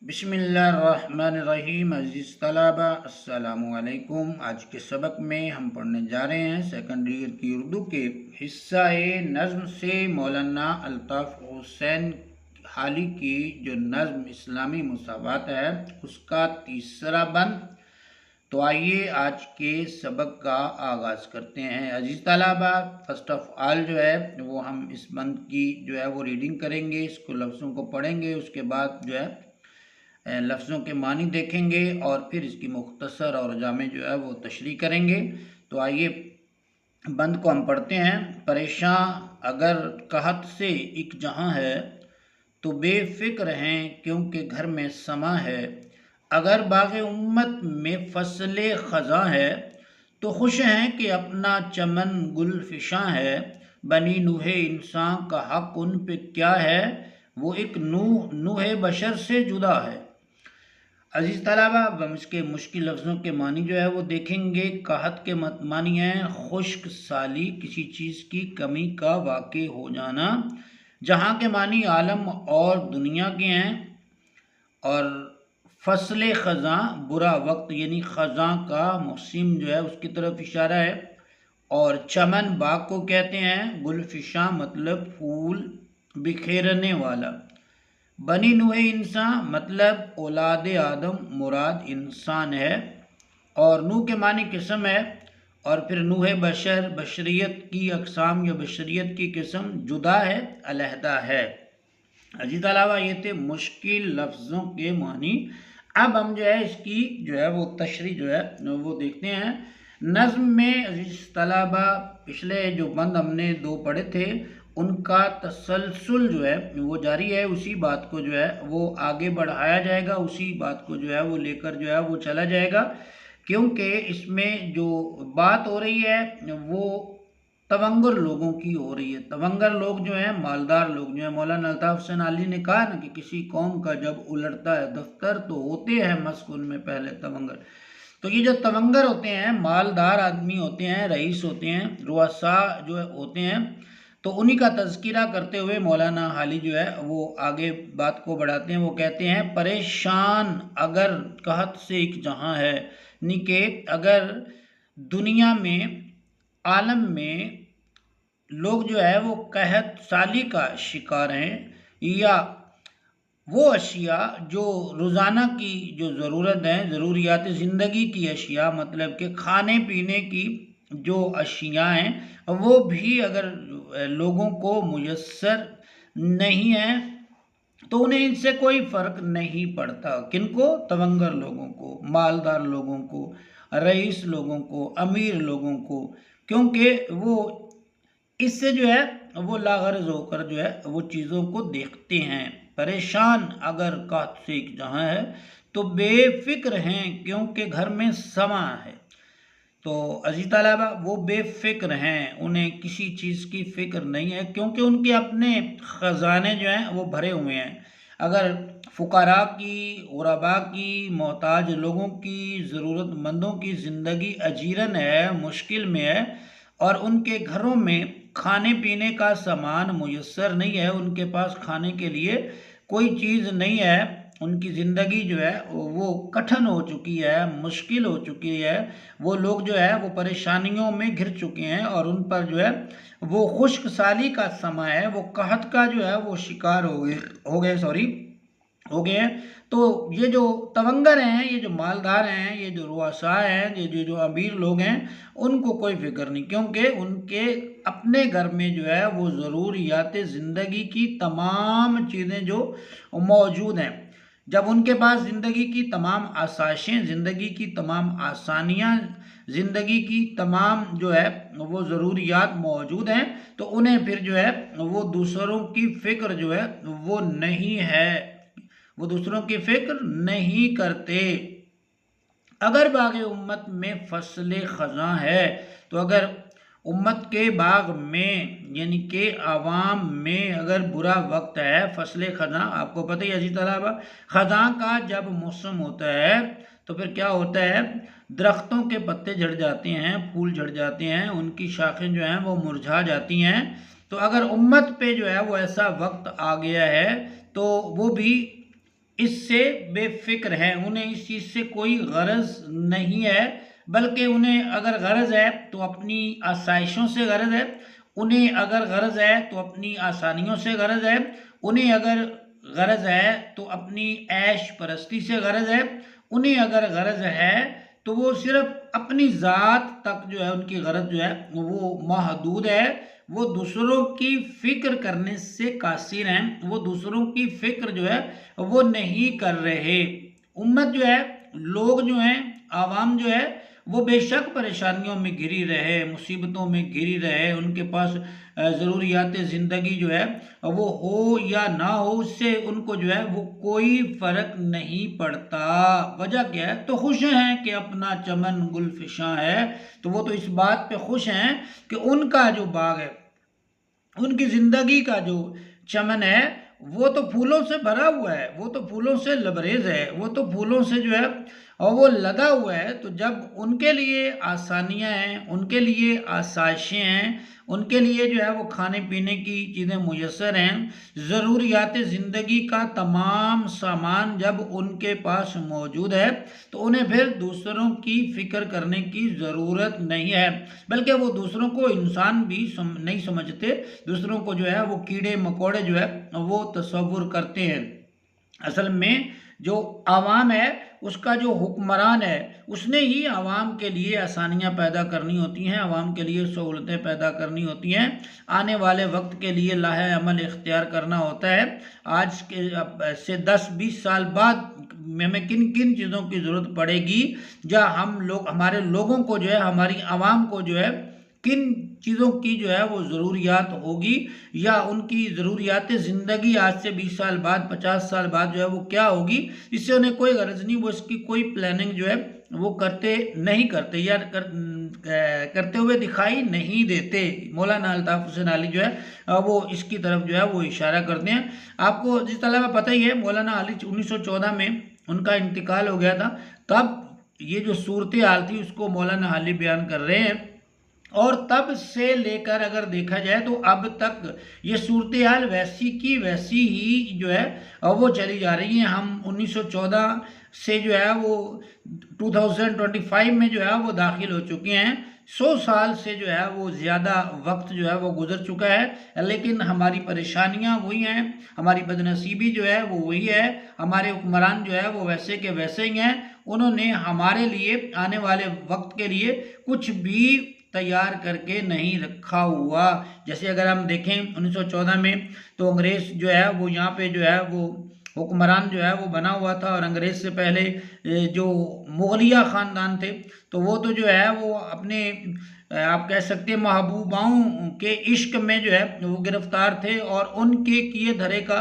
बिस्मिल्लाहिर्रहमानिर्रहीम। अज़ीज़ तलबा अस्सलामु अलैकुम। आज के सबक में हम पढ़ने जा रहे हैं सेकेंडरी ईयर की उर्दू के हिस्सा ए नज़्म से मौलाना अल्ताफ़ हुसैन हाली की जो नज़्म इस्लामी मुसावात है उसका तीसरा बंद। तो आइए आज के सबक का आगाज़ करते हैं। अजीज़ तलबा, फ़र्स्ट ऑफ़ ऑल जो है वो हम इस बंद की जो है वो रीडिंग करेंगे, इसको लफ्ज़ों को पढ़ेंगे, उसके बाद जो है लफ्ज़ों के मानी देखेंगे और फिर इसकी मुख्तसर और जामे जो है वो तशरीह करेंगे। तो आइए बंद को हम पढ़ते हैं। परेशान अगर कहत से एक जहां है तो बेफिक्र हैं क्योंकि घर में समा है। अगर बाग़े उम्मत में फसले ख़ज़ां है तो खुश हैं कि अपना चमन गुलफिशां है। बनी नूहे इंसान का हक़ उन पे क्या है, वो एक नूहे बशर से जुदा है। अजीज़ तलबा, अब हम इसके मुश्किल लफ्ज़ों के मानी जो है वो देखेंगे। कहत के मानी है खुश्क साली, किसी चीज़ की कमी का वाक़े हो जाना। जहाँ के मानी आलम और दुनिया के हैं। और फसले ख़ज़ां बुरा वक्त, यानी ख़ज़ां का मौसम जो है उसकी तरफ इशारा है। और चमन बाग को कहते हैं। गुलफिशां मतलब फूल बिखेरने वाला। बनी नूहे इंसान मतलब औलाद आदम मुराद इंसान है। और नूह के मानी किस्म है। और फिर नूहे बशर, बशरियत की अक़साम या बशरियत की किस्म जुदा है, अलहदा है। अजीज़ अलावा ये थे मुश्किल लफ्ज़ों के मानी। अब हम जो है इसकी जो है वो तशरीह जो है वो देखते हैं। नज़्म में अजीज़ तलबा पिछले जो बंद हमने दो पढ़े थे उनका तसलसल जो है वो जारी है। उसी बात को जो है वो आगे बढ़ाया जाएगा, उसी बात को जो है वो लेकर जो है वो चला जाएगा। क्योंकि इसमें जो बात हो रही है वो तवंगर लोगों की हो रही है। तवंगर लोग जो हैं, मालदार लोग जो हैं। मौलाना अल्ताफ़ हुसैन अली ने कहा ना कि किसी कौम का जब उलटता है दफ्तर तो होते हैं मस्क उनमें पहले तवंगर। तो ये जो तवंगर होते हैं, मालदार आदमी होते हैं, रईस होते हैं, रुअसा जो है होते हैं, तो उन्हीं का तज़किरा करते हुए मौलाना हाली जो है वो आगे बात को बढ़ाते हैं। वो कहते हैं परेशान अगर कहत से एक जहां है, निके अगर दुनिया में आलम में लोग जो है वो कहत साली का शिकार हैं, या वो अशिया जो रोज़ाना की जो ज़रूरत है, ज़रूरियात ज़िंदगी की अशिया मतलब कि खाने पीने की जो अशिया हैं वो भी अगर लोगों को मुयस्सर नहीं है तो उन्हें इनसे कोई फ़र्क नहीं पड़ता। किनको? तवंगर लोगों को, मालदार लोगों को, रईस लोगों को, अमीर लोगों को। क्योंकि वो इससे जो है वो लागरज होकर जो है वो चीज़ों को देखते हैं। परेशान अगर कात से एक जहाँ है तो बेफिक्र हैं क्योंकि घर में समा है। तो अजीज़ तलबा वो बेफिक्र हैं, उन्हें किसी चीज़ की फ़िक्र नहीं है क्योंकि उनके अपने ख़जाने जो हैं वो भरे हुए हैं। अगर फ़ुक़रा की, ग़ुरबा की, मोहताज लोगों की, ज़रूरतमंदों की ज़िंदगी अजीरन है, मुश्किल में है और उनके घरों में खाने पीने का सामान मुयस्सर नहीं है, उनके पास खाने के लिए कोई चीज़ नहीं है, उनकी ज़िंदगी जो है वो कठिन हो चुकी है, मुश्किल हो चुकी है, वो लोग जो है वो परेशानियों में घिर चुके हैं और उन पर जो है वो खुश्क साली का समय है, वो कहत का जो है वो शिकार हो गए हैं। तो ये जो तवंगर हैं, ये जो मालदार हैं, ये जो रुआसा हैं, ये जो अमीर लोग हैं, उनको कोई फिक्र नहीं क्योंकि उनके अपने घर में जो है वो ज़रूरियात ज़िंदगी की तमाम चीज़ें जो मौजूद हैं। जब उनके पास ज़िंदगी की तमाम आसाइशें, ज़िंदगी की तमाम आसानियाँ, ज़िंदगी की तमाम जो है वो ज़रूरियात मौजूद हैं तो उन्हें फिर जो है वो दूसरों की फ़िक्र जो है वो नहीं है, वो दूसरों की फ़िक्र नहीं करते। अगर बाग़े उम्मत में फसले ख़ज़ां है तो अगर उम्मत के बाग में यानी कि आवाम में अगर बुरा वक्त है, फसले ख़ज़ां आपको पता ही अजीज़ तलबा, ख़ज़ां का जब मौसम होता है तो फिर क्या होता है, दरख्तों के पत्ते झड़ जाते हैं, फूल झड़ जाते हैं, उनकी शाखें जो हैं वो मुरझा जाती हैं। तो अगर उम्मत पे जो है वो ऐसा वक्त आ गया है तो वो भी इससे बेफिक्र हैं, उन्हें इस चीज़ से कोई गरज नहीं है, बल्कि उन्हें अगर गरज है तो अपनी आसाइशों से गरज है, उन्हें अगर गरज है तो अपनी आसानियों से गरज है, उन्हें अगर गरज है तो अपनी ऐश परस्ती से गरज है, उन्हें अगर गरज है तो वो सिर्फ अपनी ज़ात तक जो है उनकी गरज जो है वो महदूद है। वो दूसरों की फ़िक्र करने से कासिर हैं, वो दूसरों की फ़िक्र जो है वो नहीं कर रहे। उम्मत जो है, लोग जो हैं, आवाम जो है वो बेशक परेशानियों में घिरी रहे, मुसीबतों में घिरी रहे, उनके पास ज़रूरियात ज़िंदगी जो है वो हो या ना हो, उससे उनको जो है वो कोई फ़र्क नहीं पड़ता। वजह क्या है? तो खुश हैं कि अपना चमन गुलफिशां है, तो वो तो इस बात पे खुश हैं कि उनका जो बाग है, उनकी ज़िंदगी का जो चमन है वो तो फूलों से भरा हुआ है, वो तो फूलों से लबरेज है, वो तो फूलों से जो है और वो लदा हुआ है। तो जब उनके लिए आसानियां हैं, उनके लिए आसाइशें हैं, उनके लिए जो है वो खाने पीने की चीज़ें मुयस्सर हैं, ज़रूरियात ज़िंदगी का तमाम सामान जब उनके पास मौजूद है, तो उन्हें फिर दूसरों की फ़िक्र करने की ज़रूरत नहीं है, बल्कि वो दूसरों को इंसान भी नहीं समझते, दूसरों को जो है वो कीड़े मकोड़े जो है वो तस्वुर करते हैं। असल में जो आवाम है, उसका जो हुक्मरान है, उसने ही आवाम के लिए आसानियां पैदा करनी होती हैं, आवाम के लिए सहूलतें पैदा करनी होती हैं, आने वाले वक्त के लिए लाहे अमल इख्तियार करना होता है। आज के से 10-20 साल बाद हमें किन किन चीज़ों की ज़रूरत पड़ेगी, या हम लोग, हमारे लोगों को जो है, हमारी आवाम को जो है किन चीज़ों की जो है वो ज़रूरियात होगी, या उनकी ज़रूरियात ज़िंदगी आज से 20 साल बाद, 50 साल बाद जो है वो क्या होगी, इससे उन्हें कोई गरज नहीं, वो इसकी कोई प्लानिंग जो है वो नहीं करते या करते हुए दिखाई नहीं देते। मौलाना अल्ताफ़ हुसैन अली जो है वो इसकी तरफ जो है वो इशारा करते हैं। आपको जिस तरह पता ही है, मौलाना अली 1914 में उनका इंतकाल हो गया था, तब ये जो सूरत हाल थी उसको मौलाना अली बयान कर रहे हैं, और तब से लेकर अगर देखा जाए तो अब तक ये सूरत हाल वैसी की वैसी ही जो है वो चली जा रही है। हम 1914 से जो है वो 2025 में जो है वो दाखिल हो चुके हैं। 100 साल से जो है वो ज़्यादा वक्त जो है वो गुजर चुका है, लेकिन हमारी परेशानियां वही हैं, हमारी बदनसीबी जो है वो वही है, हमारे हुक्मरान जो है वो वैसे के वैसे ही हैं। उन्होंने हमारे लिए आने वाले वक्त के लिए कुछ भी तैयार करके नहीं रखा हुआ। जैसे अगर हम देखें 1914 में, तो अंग्रेज़ जो है वो यहाँ पे जो है वो हुक्मरान जो है वो बना हुआ था, और अंग्रेज़ से पहले जो मुगलिया ख़ानदान थे, तो वो तो जो है वो अपने आप कह सकते हैं महबूबाओं के इश्क में जो है वो गिरफ्तार थे, और उनके किए धरे का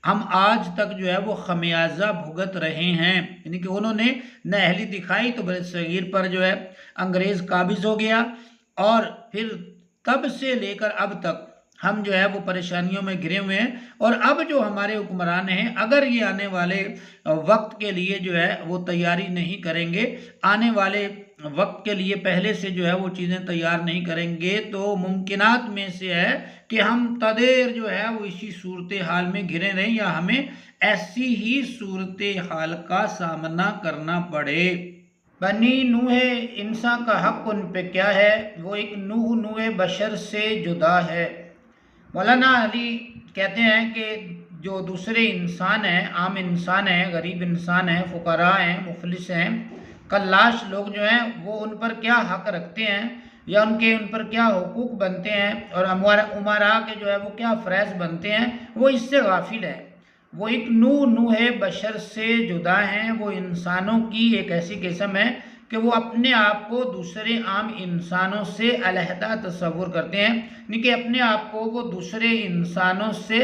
हम आज तक जो है वो खमियाजा भुगत रहे हैं। यानी कि उन्होंने नाअहली दिखाई तो बरसगीर पर जो है अंग्रेज़ काबिज हो गया, और फिर तब से लेकर अब तक हम जो है वो परेशानियों में घिरे हुए हैं। और अब जो हमारे हुक्मरान हैं, अगर ये आने वाले वक्त के लिए जो है वो तैयारी नहीं करेंगे, आने वाले वक्त के लिए पहले से जो है वो चीज़ें तैयार नहीं करेंगे, तो मुमकिनात में से है कि हम तदेर जो है वो इसी सूरत हाल में घिरे रहें, या हमें ऐसी ही सूरत हाल का सामना करना पड़े। बनी नूहे इंसान का हक उन पे क्या है, वो एक नूहे बशर से जुदा है। मौलाना अली कहते हैं कि जो दूसरे इंसान हैं, आम इंसान हैं, गरीब इंसान हैं, फ़ुकरा हैं, मुफलिस हैं, कल्लाश लोग जो हैं वो उन पर क्या हक रखते हैं, या उन पर क्या हुकूक बनते हैं, और उमरा के जो है वो क्या फ़रज़ बनते हैं, वो इससे गाफिल है। वो एक नूहे बशर से जुदा हैं। वो इंसानों की एक ऐसी किस्म है कि वो अपने आप को दूसरे आम इंसानों से अलहदा तस्वुर करते हैं, यानी कि अपने आप को वो दूसरे इंसानों से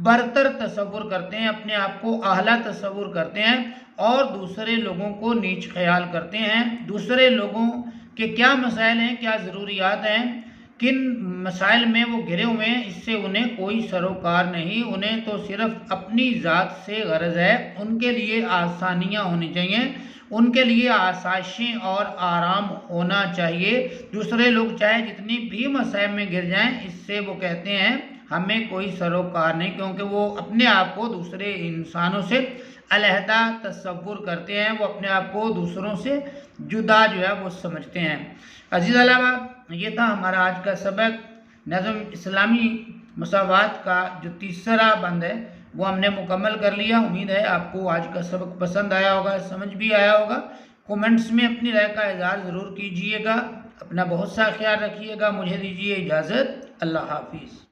बरतर तस्वुर करते हैं, अपने आप को आला तस्वुर करते हैं, और दूसरे लोगों को नीच ख्याल करते हैं। दूसरे लोगों के क्या मसाइल हैं, क्या ज़रूरियात हैं, किन मसाइल में वो घिरे हुए हैं, इससे उन्हें कोई सरोकार नहीं। उन्हें तो सिर्फ अपनी ज़ात से गरज है, उनके लिए आसानियाँ होनी चाहिए, उनके लिए आसाइशें और आराम होना चाहिए। दूसरे लोग चाहे जितनी भी मसाइल में घिर जाएं, इससे वो कहते हैं हमें कोई सरोकार नहीं, क्योंकि वो अपने आप को दूसरे इंसानों से अलहदा तसव्वुर करते हैं, वो अपने आप को दूसरों से जुदा जो है वो समझते हैं। अजीज़ अलावा, ये था हमारा आज का सबक। नज़म इस्लामी मसावात का जो तीसरा बंद है वो हमने मुकम्मल कर लिया। उम्मीद है आपको आज का सबक पसंद आया होगा, समझ भी आया होगा। कमेंट्स में अपनी राय का इज़हार ज़रूर कीजिएगा। अपना बहुत सा ख्याल रखिएगा। मुझे दीजिए इजाज़त। अल्लाह हाफिज़।